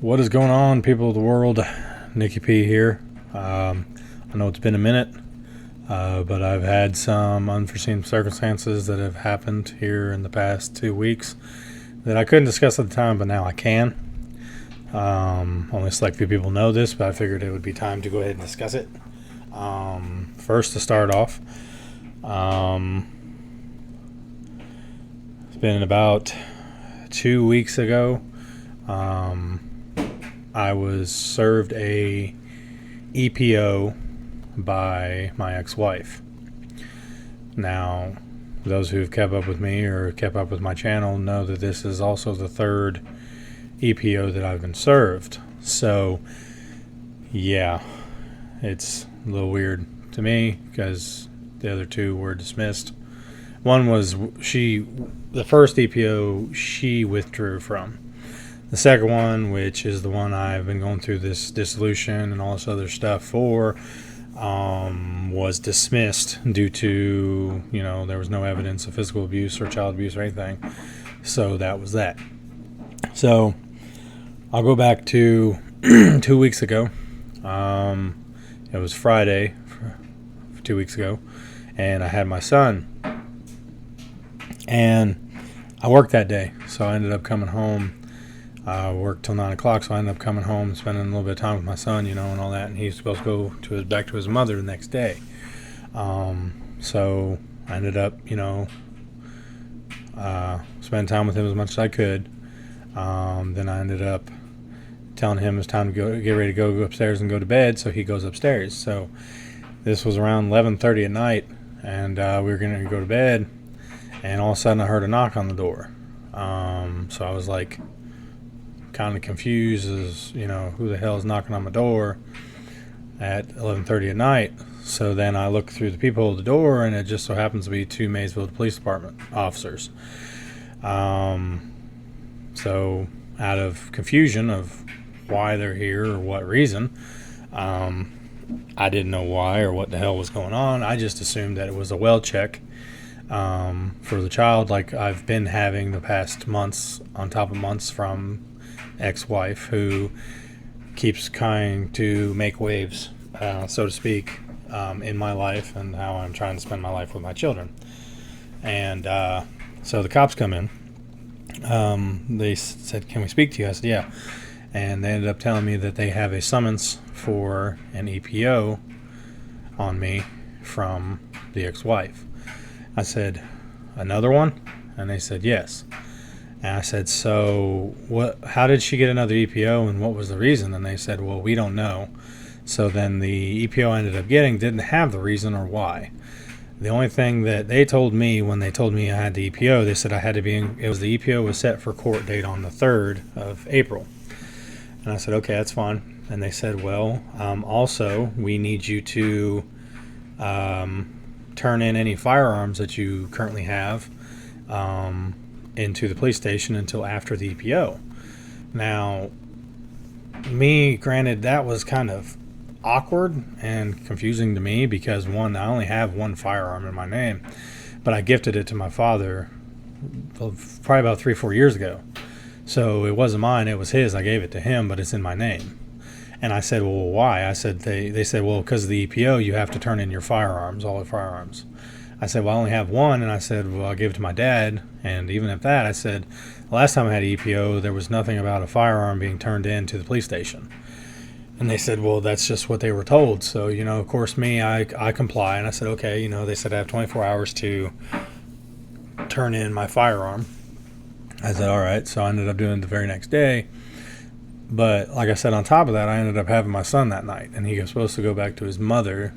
What is going on, people of the world? Nicky P here. I know it's been a minute, but I've had some unforeseen circumstances that have happened here in the past 2 weeks that I couldn't discuss at the time, but now I can. Only a select few people know this, but I figured it would be time to go ahead and discuss it. First, to start off, it's been about 2 weeks ago. I was served a EPO by my ex-wife. Now, those who've kept up with me or kept up with my channel know that this is also the third EPO that I've been served. So, yeah, it's a little weird to me because the other two were dismissed. One was the first EPO she withdrew from. The second one, which is the one I've been going through this dissolution and all this other stuff for, was dismissed due to, there was no evidence of physical abuse or child abuse or anything. So that was that. So I'll go back to 2 weeks ago. It was Friday, 2 weeks ago, and I had my son. And I worked that day, so I ended up coming home. I worked till 9 o'clock, so I ended up coming home, spending a little bit of time with my son, and all that. And he's supposed to go back to his mother the next day. So I ended up, spending time with him as much as I could. Then I ended up telling him it's time to get ready to go upstairs and go to bed, so he goes upstairs. So this was around 11:30 at night, and we were going to go to bed, and all of a sudden I heard a knock on the door. So I was like, kind of confused as who the hell is knocking on my door at 11:30 at night. So then I look through the people at the door, and it just so happens to be two Maysville Police Department officers. So out of confusion of why they're here or what reason, I didn't know why or what the hell was going on. I just assumed that it was a well check for the child, like I've been having the past months on top of months from ex-wife, who keeps trying to make waves, so to speak, in my life and how I'm trying to spend my life with my children. And so the cops come in. They said, "Can we speak to you?" I said, "Yeah." And they ended up telling me that they have a summons for an EPO on me from the ex-wife. I said, "Another one?" And they said, "Yes." And I said, "So how did she get another EPO, and what was the reason?" And they said, "Well, we don't know." So then the EPO I ended up getting didn't have the reason or why. The only thing that they told me when they told me I had the EPO, they said I had to be it was the EPO was set for court date on the 3rd of April. And I said, "Okay, that's fine." And they said, "Well, also we need you to turn in any firearms that you currently have into the police station until after the EPO." Now, granted, that was kind of awkward and confusing to me because, one, I only have one firearm in my name, but I gifted it to my father probably about 3-4 years ago. So it wasn't mine, it was his. I gave it to him, but it's in my name. And I said, "Well, why?" I said, they said, "Well, because of the EPO, you have to turn in your firearms, all the firearms." I said, "Well, I only have one." And I said, "Well, I gave it to my dad." And even at that, I said, "The last time I had an EPO, there was nothing about a firearm being turned in to the police station." And they said, "Well, that's just what they were told." So, of course, I comply. And I said, "Okay." They said I have 24 hours to turn in my firearm. I said, "All right." So I ended up doing it the very next day. But like I said, on top of that, I ended up having my son that night. And he was supposed to go back to his mother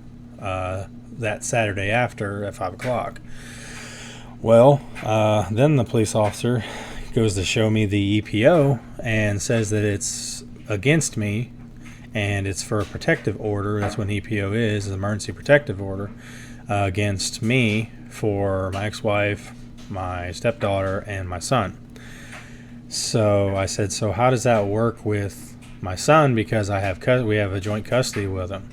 that Saturday after at 5 o'clock. Well, then the police officer goes to show me the EPO and says that it's against me and it's for a protective order. That's what an EPO is, an emergency protective order against me for my ex-wife, my stepdaughter, and my son. So I said, "So how does that work with my son? Because we have a joint custody with him."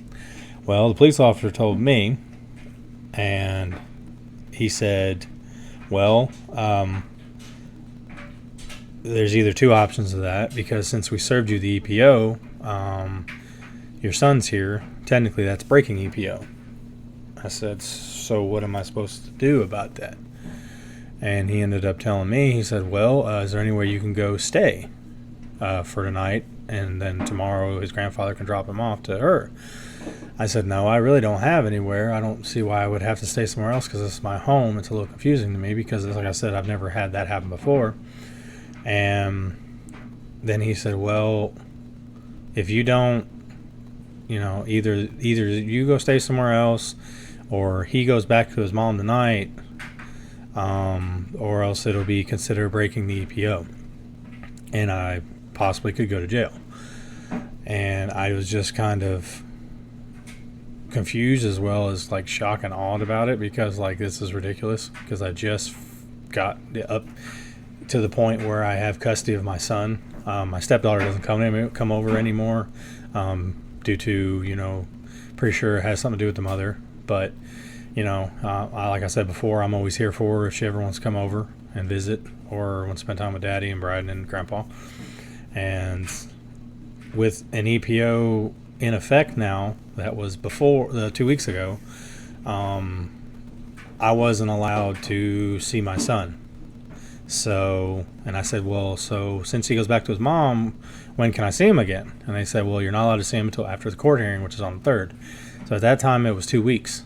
Well, the police officer told me, and he said, "Well, there's either two options of that, because since we served you the EPO, your son's here. Technically, that's breaking EPO. I said, so what am I supposed to do about that? And he ended up telling me, he said, well, is there anywhere you can go stay for tonight, and then tomorrow his grandfather can drop him off to her? I said, no, I really don't have anywhere. I don't see why I would have to stay somewhere else, because this is my home. It's a little confusing to me because, like I said, I've never had that happen before. And then he said, well, if you don't, either you go stay somewhere else, or he goes back to his mom tonight, or else it'll be considered breaking the EPO, and I possibly could go to jail. And I was just kind of confused, as well as like shocked and awed about it, because like, this is ridiculous, because I just got up to the point where I have custody of my son. My stepdaughter doesn't come over anymore, due to, pretty sure it has something to do with the mother. But, like I said before, I'm always here for her if she ever wants to come over and visit, or wants to spend time with Daddy and Brad and Grandpa. And with an EPO in effect now, that was before 2 weeks ago, I wasn't allowed to see my son. So, and I said, well, so since he goes back to his mom, when can I see him again? And they said, well, you're not allowed to see him until after the court hearing, which is on the 3rd. So at that time, it was 2 weeks.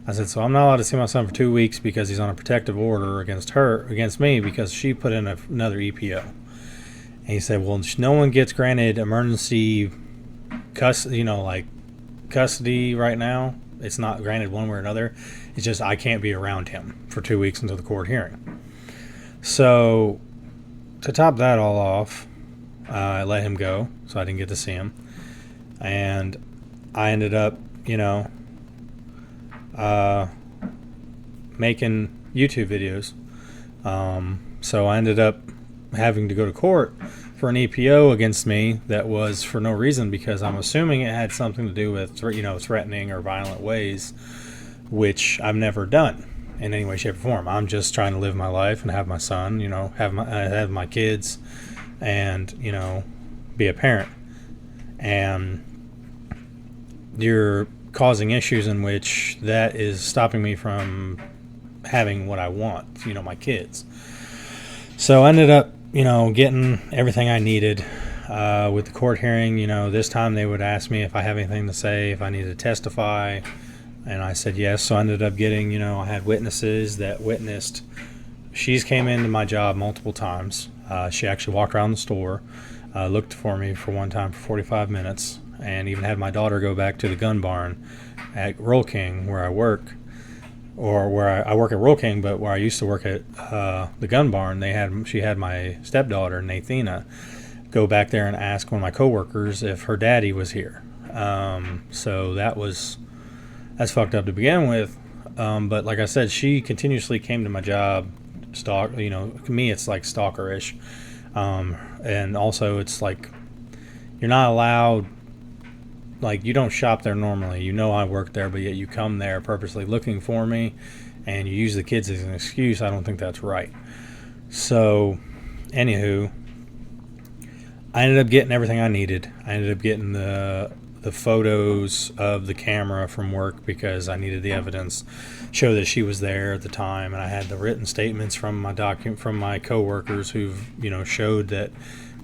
I said, so I'm not allowed to see my son for 2 weeks because he's on a protective order against me, because she put in another EPO. And he said, well, no one gets granted emergency custody, custody right now. It's not granted one way or another. It's just I can't be around him for 2 weeks until the court hearing. So, to top that all off, I let him go, so I didn't get to see him. And I ended up, making YouTube videos. So I ended up having to go to court for an EPO against me that was for no reason, because I'm assuming it had something to do with, threatening or violent ways, which I've never done in any way, shape, or form. I'm just trying to live my life and have my son, have my kids, and, be a parent. And you're causing issues in which that is stopping me from having what I want, my kids. So I ended up, getting everything I needed with the court hearing. This time they would ask me if I have anything to say, if I needed to testify. And I said yes. So I ended up getting, I had witnesses that witnessed. She's came into my job multiple times. She actually walked around the store, looked for me for one time for 45 minutes, and even had my daughter go back to the gun barn at Roll King, where I work, or where I work at Roll King, but where I used to work at the gun barn. She had my stepdaughter, Nathina, go back there and ask one of my coworkers if her daddy was here. So that's fucked up to begin with. But like I said, she continuously came to my job, me it's like stalkerish. And also it's like, you're not allowed, like, you don't shop there normally. I work there, but yet you come there purposely looking for me, and you use the kids as an excuse. I don't think that's right. So, anywho, I ended up getting everything I needed. I ended up getting the photos of the camera from work, because I needed the evidence, show that she was there at the time, and I had the written statements from my coworkers who've showed that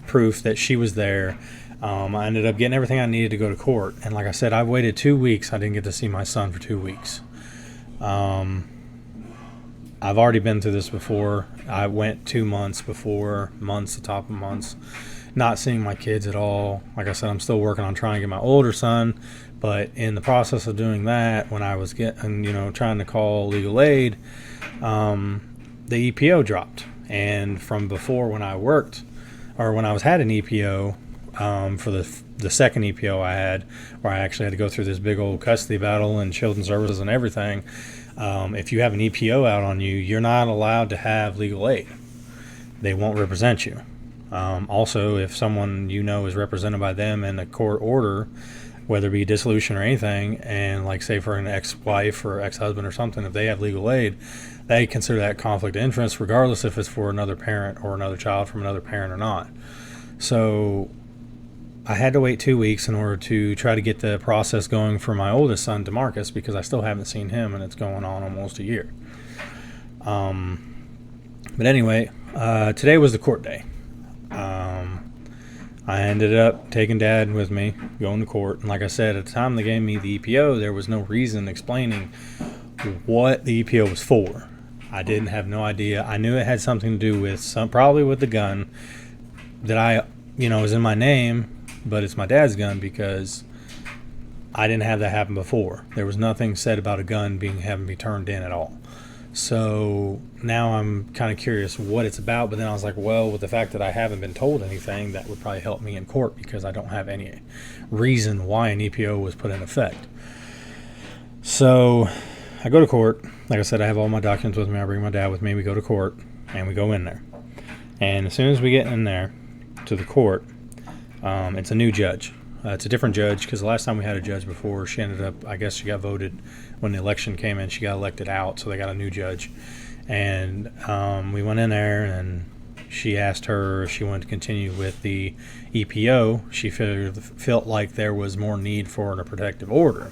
proof that she was there. I ended up getting everything I needed to go to court, and like I said, I waited 2 weeks. I didn't get to see my son for 2 weeks. I've already been through this before. I went 2 months before, months, the top of months, not seeing my kids at all. Like I said, I'm still working on trying to get my older son, but in the process of doing that, when I was trying to call legal aid, the EPO dropped. And from before, when I worked, or when I had an EPO, for the second EPO I had, where I actually had to go through this big old custody battle and children's services and everything, if you have an EPO out on you, you're not allowed to have legal aid. They won't represent you. Also, if someone is represented by them in a court order, whether it be dissolution or anything, and like say for an ex-wife or ex-husband or something, if they have legal aid, they consider that conflict of interest regardless if it's for another parent or another child from another parent or not. So I had to wait 2 weeks in order to try to get the process going for my oldest son, DeMarcus, because I still haven't seen him, and it's going on almost a year. But anyway, today was the court day. I ended up taking Dad with me, going to court. And like I said, at the time they gave me the EPO, there was no reason explaining what the EPO was for. I didn't have no idea. I knew it had something to do with probably with the gun that is in my name, but it's my dad's gun because I didn't have that happen before. There was nothing said about a gun having to be turned in at all. So now I'm kind of curious what it's about, but then I was like, well, with the fact that I haven't been told anything, that would probably help me in court because I don't have any reason why an EPO was put in effect. So I go to court. Like I said, I have all my documents with me. I bring my dad with me. We go to court, and we go in there. And as soon as we get in there to the court, it's a new judge. It's a different judge because the last time we had a judge before, she ended up, I guess she got voted when the election came in. She got elected out, so they got a new judge. And we went in there, and she asked her if she wanted to continue with the EPO. She felt like there was more need for a protective order.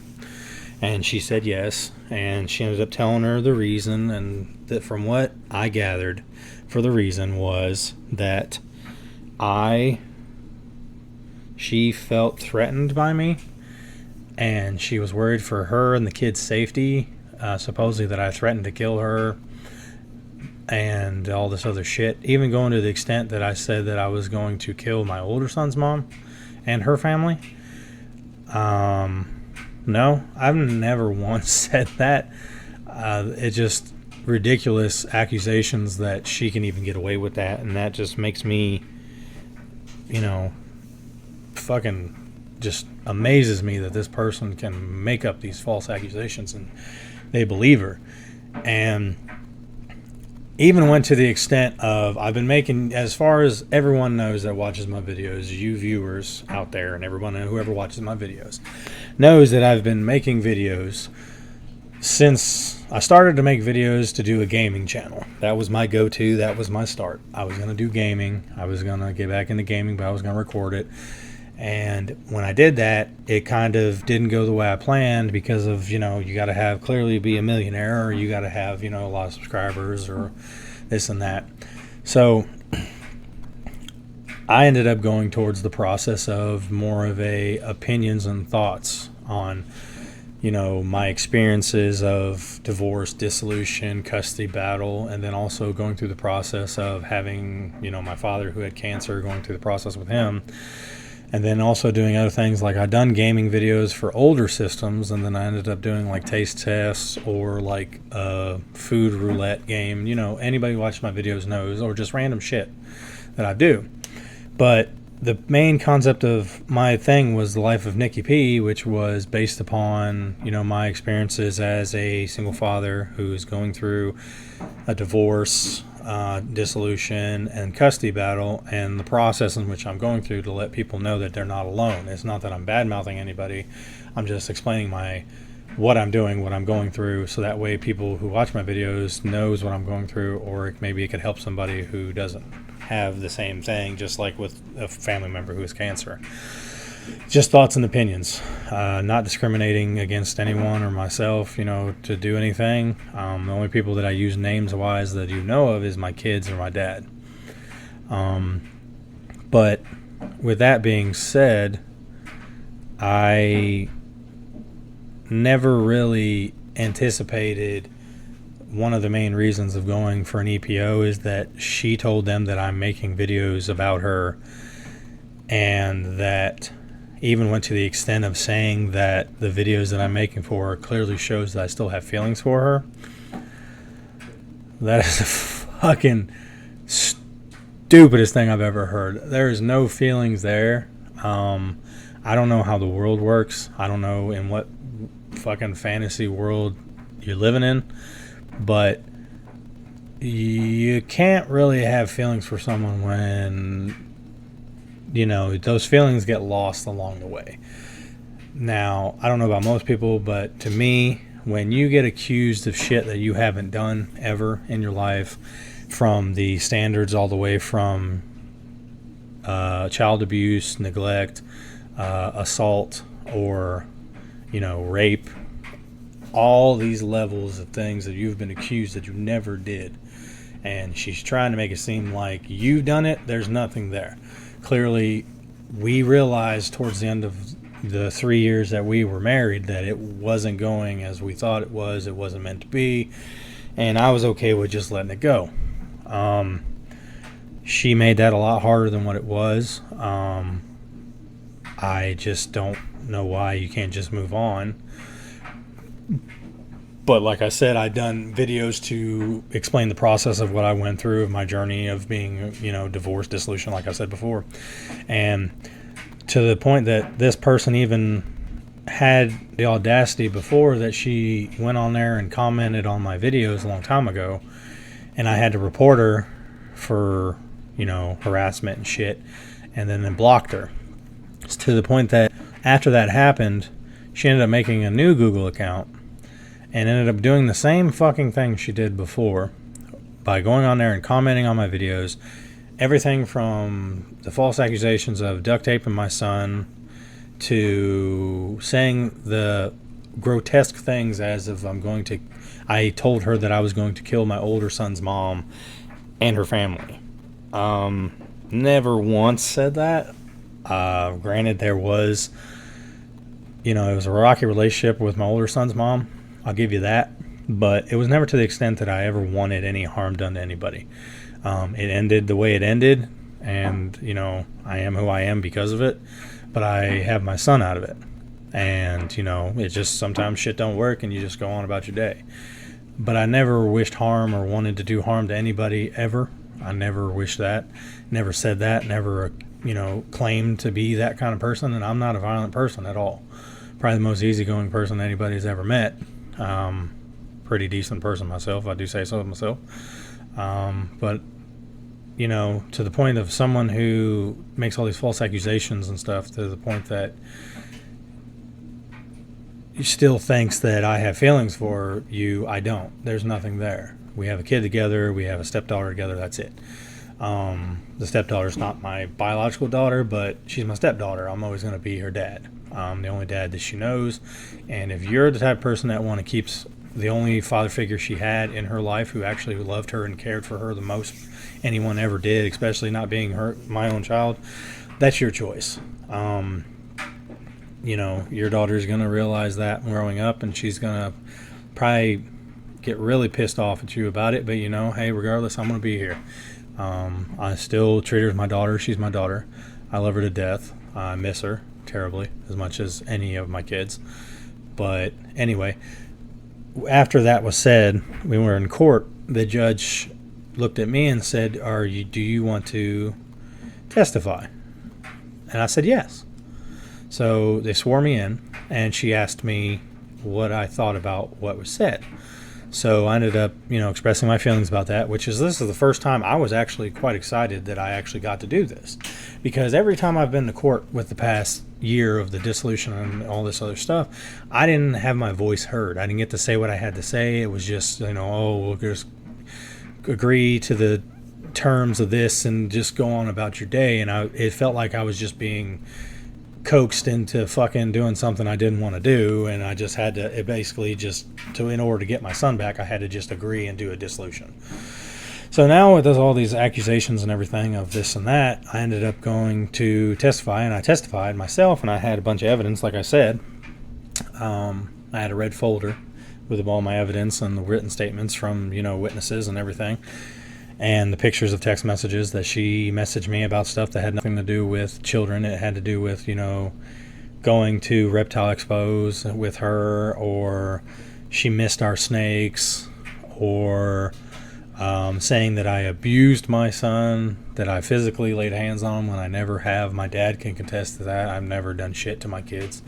And she said yes, and she ended up telling her the reason, and that from what I gathered for the reason was that she felt threatened by me, and she was worried for her and the kids' safety, supposedly that I threatened to kill her and all this other shit, even going to the extent that I said that I was going to kill my older son's mom and her family. No, I've never once said that. It's just ridiculous accusations that she can even get away with that, and that just makes me, fucking just amazes me that this person can make up these false accusations and they believe her. And even went to the extent of, I've been making, as far as everyone knows that watches my videos, you viewers out there and everyone, whoever watches my videos, knows that I've been making videos since I started to make videos to do a gaming channel. That was my go-to. That was my start. I was going to do gaming. I was going to get back into gaming, but I was going to record it. And when I did that, it kind of didn't go the way I planned because of, you got to clearly be a millionaire, or you got to have, a lot of subscribers or this and that. So I ended up going towards the process of more of a opinions and thoughts on, my experiences of divorce, dissolution, custody battle, and then also going through the process of having, my father who had cancer, going through the process with him. And then also doing other things, like I'd done gaming videos for older systems, and then I ended up doing like taste tests or like a food roulette game. Anybody who watches my videos knows, or just random shit that I do. But the main concept of my thing was the Life of Nicky P, which was based upon, my experiences as a single father who's going through a divorce, dissolution, and custody battle, and the process in which I'm going through to let people know that they're not alone. It's not that I'm bad-mouthing anybody. I'm just explaining what I'm doing, what I'm going through, so that way people who watch my videos knows what I'm going through, or maybe it could help somebody who doesn't have the same thing, just like with a family member who has cancer. Just thoughts and opinions, not discriminating against anyone or myself, to do anything. The only people that I use names-wise that you know of is my kids or my dad. But with that being said, I never really anticipated one of the main reasons of going for an EPO is that she told them that I'm making videos about her, and that even went to the extent of saying that the videos that I'm making for her clearly shows that I still have feelings for her. That is the fucking stupidest thing I've ever heard. There is no feelings there. I don't know how the world works. I don't know in what fucking fantasy world you're living in, but you can't really have feelings for someone when, those feelings get lost along the way. Now, I don't know about most people, but to me, when you get accused of shit that you haven't done ever in your life, from the standards all the way from child abuse, neglect, assault, or, rape, all these levels of things that you've been accused that you never did. And she's trying to make it seem like you've done it. There's nothing there. Clearly, we realized towards the end of the 3 years that we were married that it wasn't going as we thought it was. It wasn't meant to be. And I was okay with just letting it go. She made that a lot harder than what it was. I just don't know why you can't just move on. But like I said, I've done videos to explain the process of what I went through of my journey of being, divorce, dissolution, like I said before. And to the point that this person even had the audacity before that she went on there and commented on my videos a long time ago. And I had to report her for, harassment and shit. And then blocked her. It's to the point that after that happened, she ended up making a new Google account and ended up doing the same fucking thing she did before by going on there and commenting on my videos. Everything from the false accusations of duct taping my son to saying the grotesque things as if I told her that I was going to kill my older son's mom and her family. Never once said that. Granted, there was, it was a rocky relationship with my older son's mom. I'll give you that. But it was never to the extent that I ever wanted any harm done to anybody. It ended the way it ended. And, I am who I am because of it. But I have my son out of it. And, it just sometimes shit don't work and you just go on about your day. But I never wished harm or wanted to do harm to anybody ever. I never wished that. Never said that. Never, claimed to be that kind of person. And I'm not a violent person at all. Probably the most easygoing person anybody's ever met. Pretty decent person myself. I do say so myself. But, to the point of someone who makes all these false accusations and stuff, to the point that still thinks that I have feelings for you, I don't. There's nothing there. We have a kid together. We have a stepdaughter together. That's it. The stepdaughter's not my biological daughter, but she's my stepdaughter. I'm always going to be her dad. The only dad that she knows. And if you're the type of person that keeps the only father figure she had in her life who actually loved her and cared for her the most anyone ever did, especially not being my own child, that's your choice. Your daughter's going to realize that growing up, and she's going to probably get really pissed off at you about it. But, hey, regardless, I'm going to be here. I still treat her as my daughter. She's my daughter. I love her to death. I miss her terribly, as much as any of my kids. But anyway, after that was said, we were in court. The judge looked at me and said, do you want to testify? And I said, yes. So they swore me in, and she asked me what I thought about what was said. So I ended up, expressing my feelings about that, this is the first time I was actually quite excited that I actually got to do this. Because every time I've been to court with the past year of the dissolution and all this other stuff, I didn't have my voice heard. I didn't get to say what I had to say. It was just, we'll just agree to the terms of this and just go on about your day. And it felt like I was just being coaxed into fucking doing something I didn't want to do, and I just had to in order to get my son back, I had to just agree and do a dissolution. So now with all these accusations and everything of this and that, I ended up going to testify, and I testified myself, and I had a bunch of evidence, like I said. I had a red folder with all my evidence and the written statements from, witnesses and everything. And the pictures of text messages that she messaged me about stuff that had nothing to do with children. It had to do with, going to reptile expos with her, or she missed our snakes, or saying that I abused my son, that I physically laid hands on him when I never have. My dad can contest to that. I've never done shit to my kids.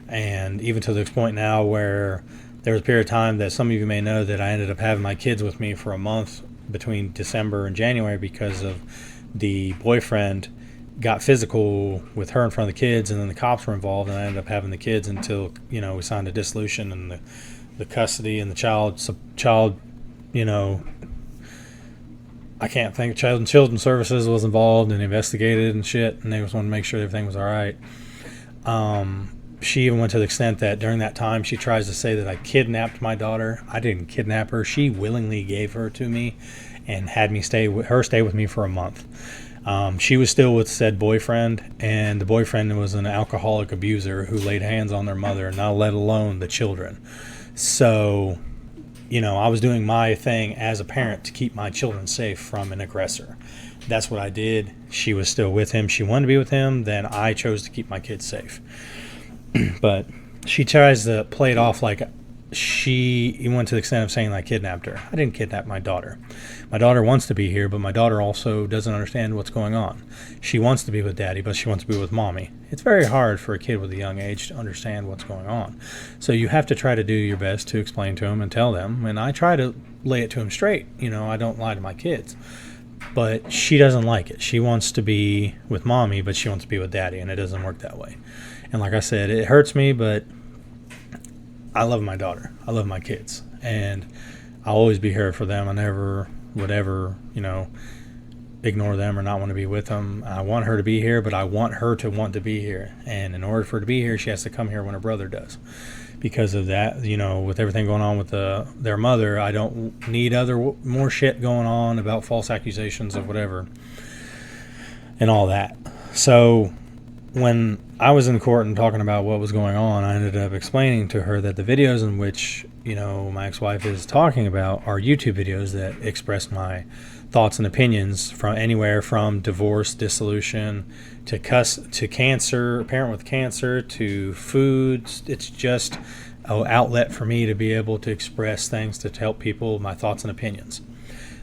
And even to this point now where there was a period of time that some of you may know that I ended up having my kids with me for a month between December and January because of the boyfriend got physical with her in front of the kids, and then the cops were involved, and I ended up having the kids until, we signed a dissolution, and the custody and the child, I can't think, Child and Children's Services was involved and investigated and shit, and they just wanted to make sure everything was all right. She even went to the extent that during that time she tries to say that I kidnapped my daughter. I didn't kidnap her. She willingly gave her to me and had me stay with me for a month. She was still with said boyfriend, and the boyfriend was an alcoholic abuser who laid hands on their mother, not let alone the children. So, I was doing my thing as a parent to keep my children safe from an aggressor. That's what I did. She was still with him. She wanted to be with him. Then I chose to keep my kids safe. But she tries to play it off like she went to the extent of saying I kidnapped her. I didn't kidnap my daughter. My daughter wants to be here, but my daughter also doesn't understand what's going on. She wants to be with daddy, but she wants to be with mommy. It's very hard for a kid with a young age to understand what's going on. So you have to try to do your best to explain to them and tell them. And I try to lay it to them straight. I don't lie to my kids. But she doesn't like it. She wants to be with mommy, but she wants to be with daddy, and it doesn't work that way. And like I said, it hurts me, but I love my daughter. I love my kids. And I'll always be here for them. I never would ever, ignore them or not want to be with them. I want her to be here, but I want her to want to be here. And in order for her to be here, she has to come here when her brother does. Because of that, with everything going on with their mother, I don't need more shit going on about false accusations of whatever and all that. So when I was in court and talking about what was going on, I ended up explaining to her that the videos in which, my ex-wife is talking about are YouTube videos that express my thoughts and opinions from anywhere from divorce, dissolution, to cancer, a parent with cancer, to foods. It's just an outlet for me to be able to express things to help people, my thoughts and opinions.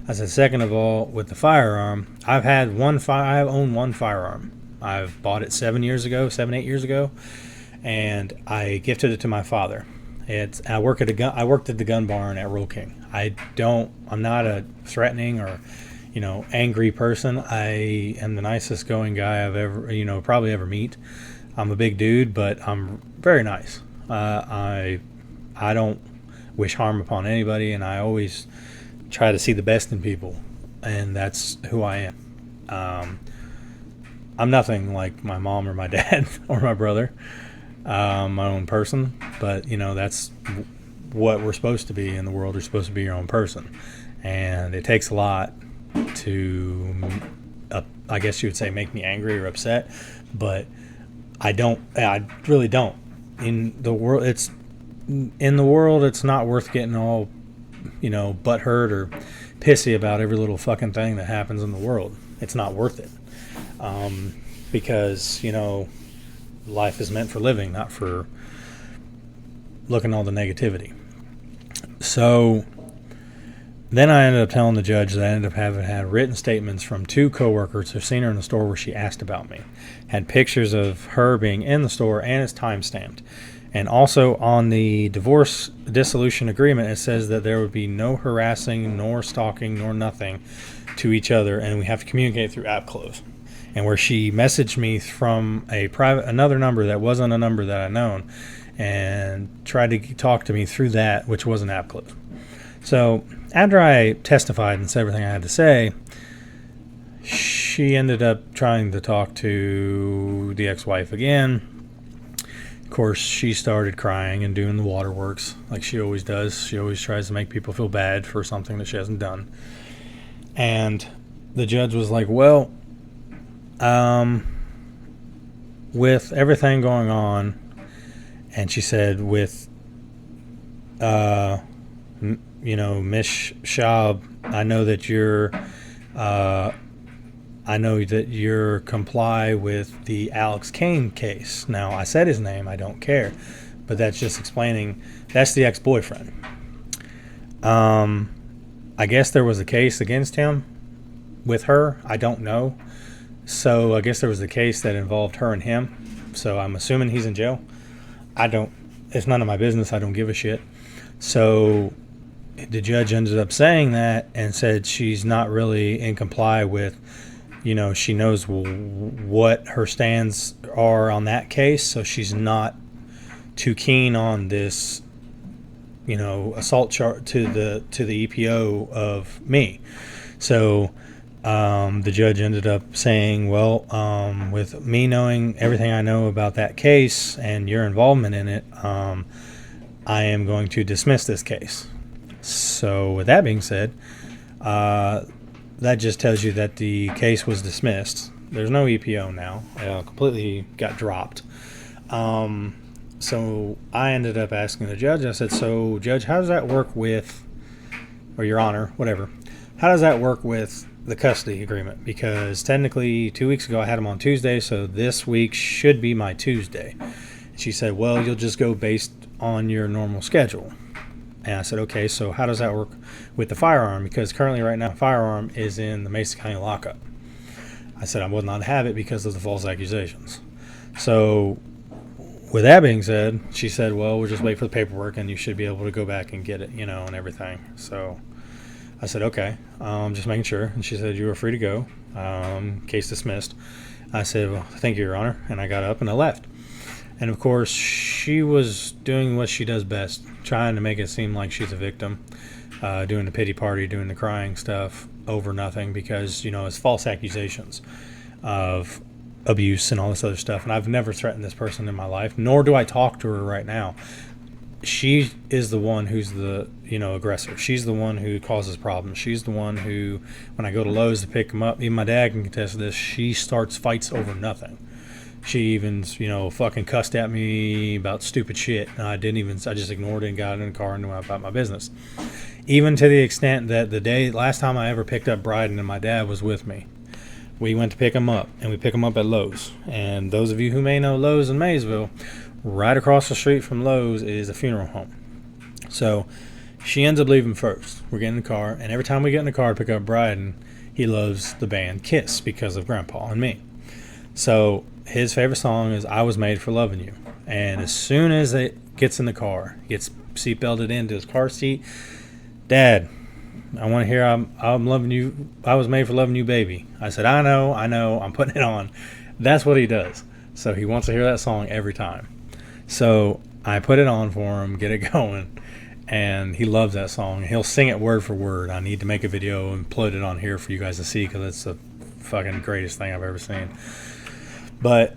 I said, second of all, with the firearm, I own one firearm. I've bought it 8 years ago, and I gifted it to my father. I worked at the gun barn at Roll King. I'm not a threatening or, angry person. I am the nicest going guy I've ever, probably ever meet. I'm a big dude, but I'm very nice. I don't wish harm upon anybody, and I always try to see the best in people, and that's who I am. I'm nothing like my mom or my dad or my brother, my own person, but that's what we're supposed to be in the world. You're supposed to be your own person, and it takes a lot to, I guess you would say, make me angry or upset, but I really don't. In the world, it's not worth getting all, butthurt or pissy about every little fucking thing that happens in the world. It's not worth it. Because, life is meant for living, not for looking at all the negativity. So then I ended up telling the judge that I ended up having had written statements from 2 coworkers who've seen her in the store where she asked about me. Had pictures of her being in the store, and it's time-stamped. And also on the divorce dissolution agreement, it says that there would be no harassing, nor stalking, nor nothing to each other, and we have to communicate through app close. And where she messaged me from another number that wasn't a number that I known, and tried to talk to me through that, which was an app close. So after I testified and said everything I had to say, she ended up trying to talk to the ex-wife again. Of course, she started crying and doing the waterworks like she always does. She always tries to make people feel bad for something that she hasn't done. And the judge was like, well, with everything going on, and she said with, Miss Schaub, I know that you're comply with the Alex Kane case. Now, I said his name, I don't care, but that's just explaining, that's the ex-boyfriend. I guess there was a case against him with her. I don't know. So I guess there was a case that involved her and him. So I'm assuming he's in jail. It's none of my business. I don't give a shit. So the judge ended up saying that and said she's not really in comply with she knows what her stands are on that case, so she's not too keen on this, assault charge to the EPO of me. So the judge ended up saying, well, with me knowing everything I know about that case and your involvement in it, I am going to dismiss this case. So with that being said, that just tells you that the case was dismissed. There's no EPO now. Completely got dropped. So I ended up asking the judge. I said, so Judge, how does that work with, or Your Honor, whatever, how does that work with the custody agreement? Because technically 2 weeks ago I had him on Tuesday, so this week should be my Tuesday. She said, well, you'll just go based on your normal schedule. And I said, okay, so how does that work with the firearm? Because currently right now, firearm is in the Mesa County lockup. I said I will not have it because of the false accusations. So with that being said, she said, well, we'll just wait for the paperwork and you should be able to go back and get it, and everything. So I said, okay, just making sure. And she said, you are free to go. Case dismissed. I said, well, thank you, Your Honor. And I got up and I left. And of course, she was doing what she does best, trying to make it seem like she's a victim, doing the pity party, doing the crying stuff over nothing because, it's false accusations of abuse and all this other stuff. And I've never threatened this person in my life, nor do I talk to her right now. She is the one who's the, aggressor. She's the one who causes problems. She's the one who, when I go to Lowe's to pick them up, even my dad can contest this, she starts fights over nothing. She even, fucking cussed at me about stupid shit. And I just ignored it and got in the car and went about my business. Even to the extent that last time I ever picked up Bryden and my dad was with me. We went to pick him up, and we pick him up at Lowe's. And those of you who may know Lowe's in Maysville, right across the street from Lowe's is a funeral home. So she ends up leaving first. We're getting in the car, and every time we get in the car to pick up Bryden, he loves the band Kiss because of Grandpa and me. So his favorite song is I Was Made for Loving You. And as soon as it gets in the car, gets seatbelted into his car seat, Dad, I want to hear I'm loving you. I was made for loving you, baby. I said, I know, I'm putting it on. That's what he does. So he wants to hear that song every time. So I put it on for him, get it going, and he loves that song. He'll sing it word for word. I need to make a video and upload it on here for you guys to see because it's the fucking greatest thing I've ever seen. But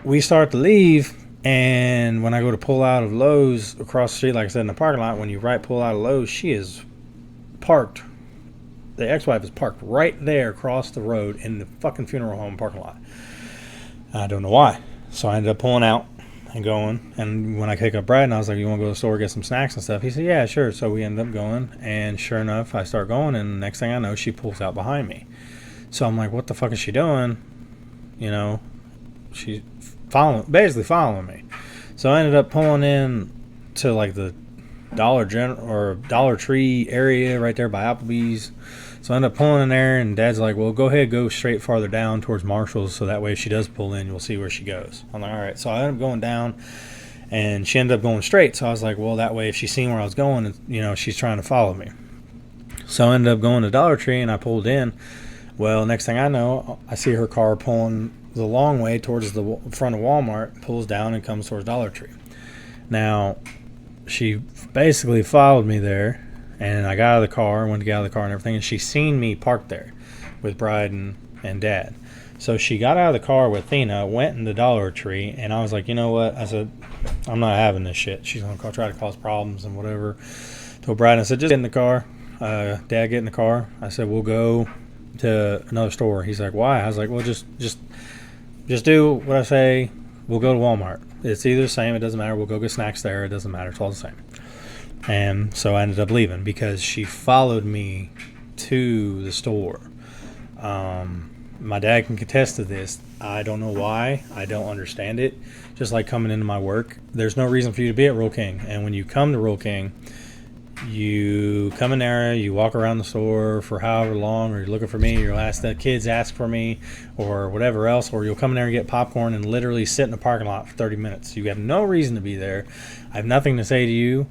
we start to leave, and when I go to pull out of Lowe's across the street, like I said, in the parking lot, when you pull out of Lowe's, she is parked. The ex-wife is parked right there across the road in the fucking funeral home parking lot. I don't know why. So I ended up pulling out and going. And when I pick up Brad, and I was like, you want to go to the store, get some snacks and stuff? He said, yeah, sure. So we ended up going. And sure enough, I start going. And the next thing I know, she pulls out behind me. So I'm like, what the fuck is she doing? She's basically following me. So I ended up pulling in to like the Dollar Tree area right there by Applebee's. So I ended up pulling in there, and Dad's like, well, go ahead, go straight farther down towards Marshall's, so that way if she does pull in, you'll see where she goes. I'm like, all right. So I ended up going down, and she ended up going straight. So I was like, well, that way if she's seen where I was going, she's trying to follow me. So I ended up going to Dollar Tree, and I pulled in. Well, next thing I know, I see her car pulling the long way towards the front of Walmart, pulls down and comes towards Dollar Tree. Now, she basically followed me there, and I got out of the car, went to get out of the car and everything, and she seen me parked there with Bryden and Dad. So she got out of the car with Thena, went in the Dollar Tree, and I was like, you know what? I said, I'm not having this shit. She's going to try to cause problems and whatever. Told Bryden, I said, just get in the car. Dad, get in the car. I said, we'll go to another store. He's like, why? I was like, well, just do what I say. We'll go to Walmart. It's either the same. It doesn't matter. We'll go get snacks there. It doesn't matter. It's all the same. And so I ended up leaving because she followed me to the store. My dad can contest to this. I don't know why. I don't understand it. Just like coming into my work, there's no reason for you to be at Rural King. And when you come to Rural King, you come in there, you walk around the store for however long, or you're looking for me, you'll ask the kids ask for me, or whatever else, or you'll come in there and get popcorn and literally sit in the parking lot for 30 minutes. You have no reason to be there. I have nothing to say to you.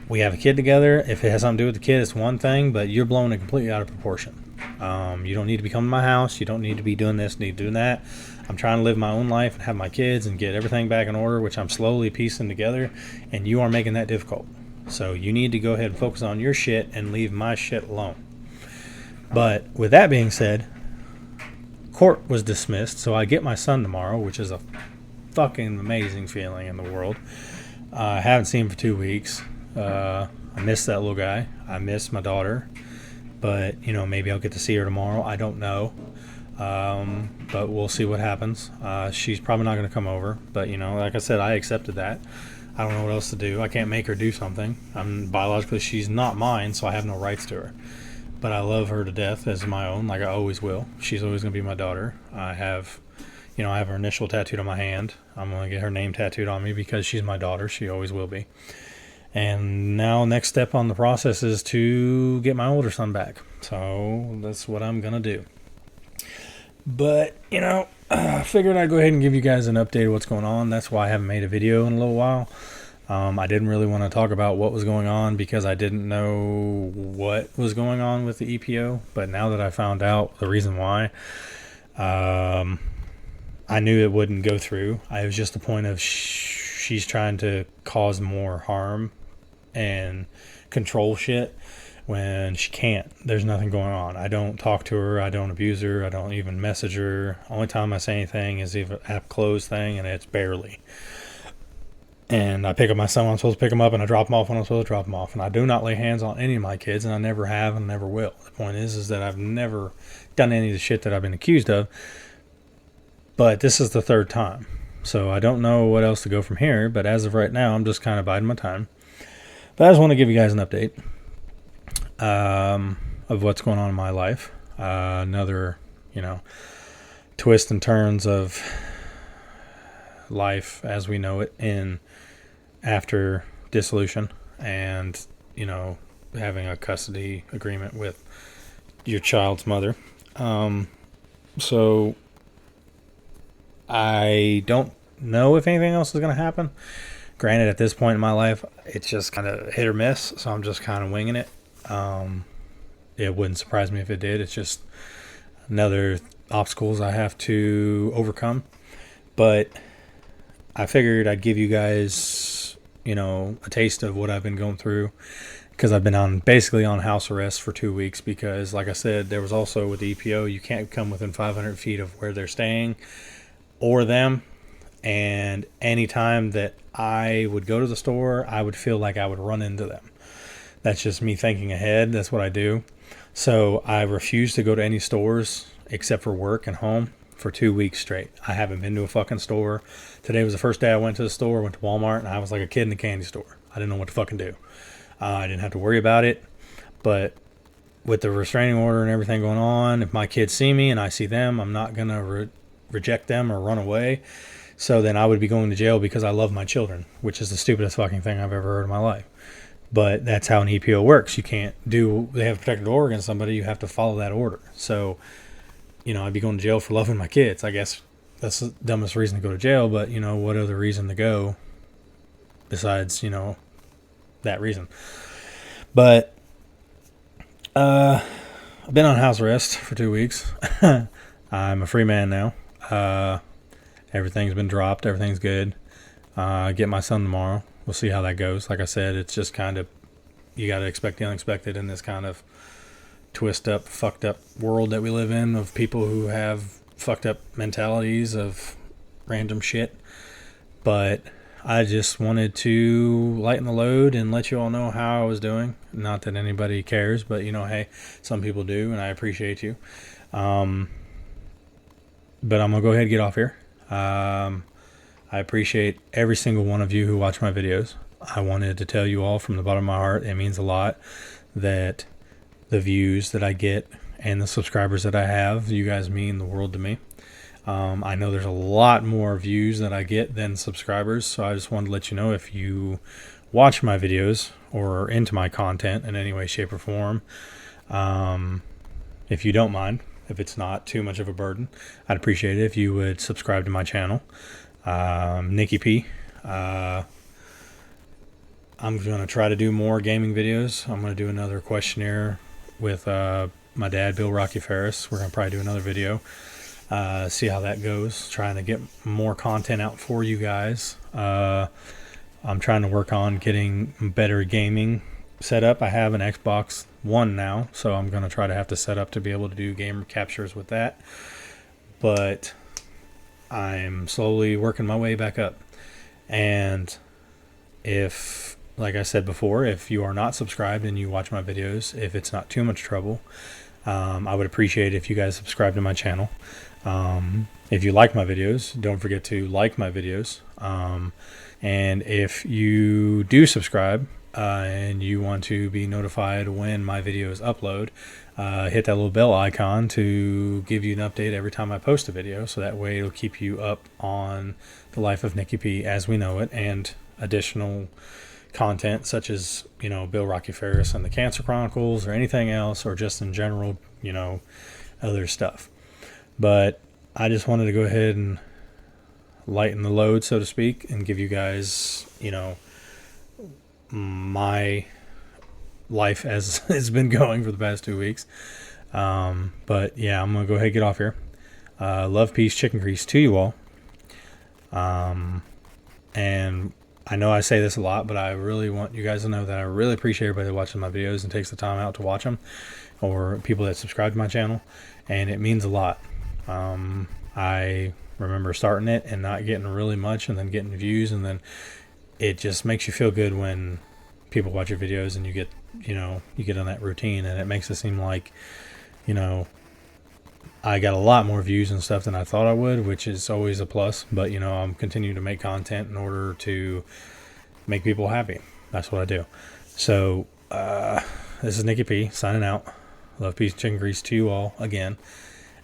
We have a kid together. If it has something to do with the kid, it's one thing, but you're blowing it completely out of proportion. You don't need to be coming to my house. You don't need to be doing this, need to do that. I'm trying to live my own life and have my kids and get everything back in order, which I'm slowly piecing together, and you are making that difficult. So you need to go ahead and focus on your shit and leave my shit alone. But with that being said, court was dismissed, so I get my son tomorrow, which is a fucking amazing feeling in the world. I haven't seen him for 2 weeks. I miss that little guy. I miss my daughter. But, maybe I'll get to see her tomorrow. I don't know. But we'll see what happens. She's probably not going to come over. But, like I said, I accepted that. I don't know what else to do. I can't make her do something. Biologically, she's not mine, so I have no rights to her. But I love her to death as my own, like I always will. She's always going to be my daughter. I have her initial tattooed on my hand. I'm going to get her name tattooed on me because she's my daughter. She always will be. And now next step on the process is to get my older son back. So that's what I'm going to do. But, I figured I'd go ahead and give you guys an update of what's going on. That's why I haven't made a video in a little while. I didn't really want to talk about what was going on because I didn't know what was going on with the EPO. But now that I found out the reason why, I knew it wouldn't go through. It was just the point of she's trying to cause more harm and control shit when she can't. There's nothing going on. I don't talk to her. I don't abuse her. I don't even message her. Only time I say anything is if an app closed thing, and it's barely. And I pick up my son when I'm supposed to pick him up, and I drop him off when I'm supposed to drop him off. And I do not lay hands on any of my kids, and I never have and never will. The point is that I've never done any of the shit that I've been accused of. But this is the third time. So I don't know what else to go from here. But as of right now, I'm just kind of biding my time. But I just want to give you guys an update of what's going on in my life. Another, twists and turns of life as we know it after dissolution and, having a custody agreement with your child's mother. So I don't know if anything else is going to happen. Granted, at this point in my life, it's just kind of hit or miss, so I'm just kind of winging it. It wouldn't surprise me if it did. It's just another obstacles I have to overcome. But I figured I'd give you guys, a taste of what I've been going through, because I've been basically on house arrest for 2 weeks because, like I said, there was also with the EPO, you can't come within 500 feet of where they're staying or them. And anytime that I would go to the store, I would feel like I would run into them. That's just me thinking ahead. That's what I do. So I refuse to go to any stores except for work and home for 2 weeks straight. I haven't been to a fucking store. Today was the first day I went to the store. Went to Walmart, and I was like a kid in a candy store. I didn't know what to fucking do. I didn't have to worry about it. But with the restraining order and everything going on, if my kids see me and I see them, I'm not going to reject them or run away. So then I would be going to jail because I love my children, which is the stupidest fucking thing I've ever heard in my life. But that's how an EPO works. You can't they have a protected order against somebody. You have to follow that order. So, I'd be going to jail for loving my kids. I guess that's the dumbest reason to go to jail. But, what other reason to go besides, that reason? But I've been on house arrest for 2 weeks. I'm a free man now. Everything's been dropped. Everything's good. Get my son tomorrow. We'll see how that goes. Like I said, it's just kind of, you got to expect the unexpected in this kind of twist up, fucked up world that we live in of people who have fucked up mentalities of random shit. But I just wanted to lighten the load and let you all know how I was doing. Not that anybody cares, but hey, some people do, and I appreciate you. But I'm going to go ahead and get off here. I appreciate every single one of you who watch my videos. I wanted to tell you all from the bottom of my heart, it means a lot that the views that I get and the subscribers that I have, you guys mean the world to me. I know there's a lot more views that I get than subscribers, so I just wanted to let you know, if you watch my videos or are into my content in any way, shape, or form, if you don't mind, if it's not too much of a burden, I'd appreciate it if you would subscribe to my channel. Nicky P. I'm going to try to do more gaming videos. I'm going to do another questionnaire with my dad, Bill Rocky Ferris. We're going to probably do another video, see how that goes, trying to get more content out for you guys. I'm trying to work on getting better gaming set up. I have an Xbox One now, so I'm going to try to have to set up to be able to do game captures with that. But I'm slowly working my way back up. And if, like I said before, if you are not subscribed and you watch my videos, if it's not too much trouble, I would appreciate if you guys subscribe to my channel. If you like my videos, don't forget to like my videos. And if you do subscribe and you want to be notified when my videos upload, hit that little bell icon to give you an update every time I post a video. So that way it'll keep you up on the Life of Nicky P as we know it, and additional content such as, you know, Bill Rocky Ferris and the Cancer Chronicles, or anything else, or just in general, you know, other stuff. But I just wanted to go ahead and lighten the load, so to speak, and give you guys, you know, my life as it's been going for the past 2 weeks. But yeah, I'm gonna go ahead and get off here. Love, peace, chicken grease to you all. And I know I say this a lot, but I really want you guys to know that I really appreciate everybody that watches my videos and takes the time out to watch them, or people that subscribe to my channel, and it means a lot. I remember starting it and not getting really much, and then getting views, and then it just makes you feel good when people watch your videos and you get, you know, you get on that routine, and it makes it seem like, you know, I got a lot more views and stuff than I thought I would, which is always a plus. But, you know, I'm continuing to make content in order to make people happy. That's what I do. So, this is Nicky P signing out. Love, peace, and chicken grease to you all again.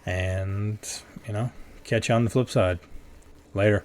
And, you know, catch you on the flip side. Later.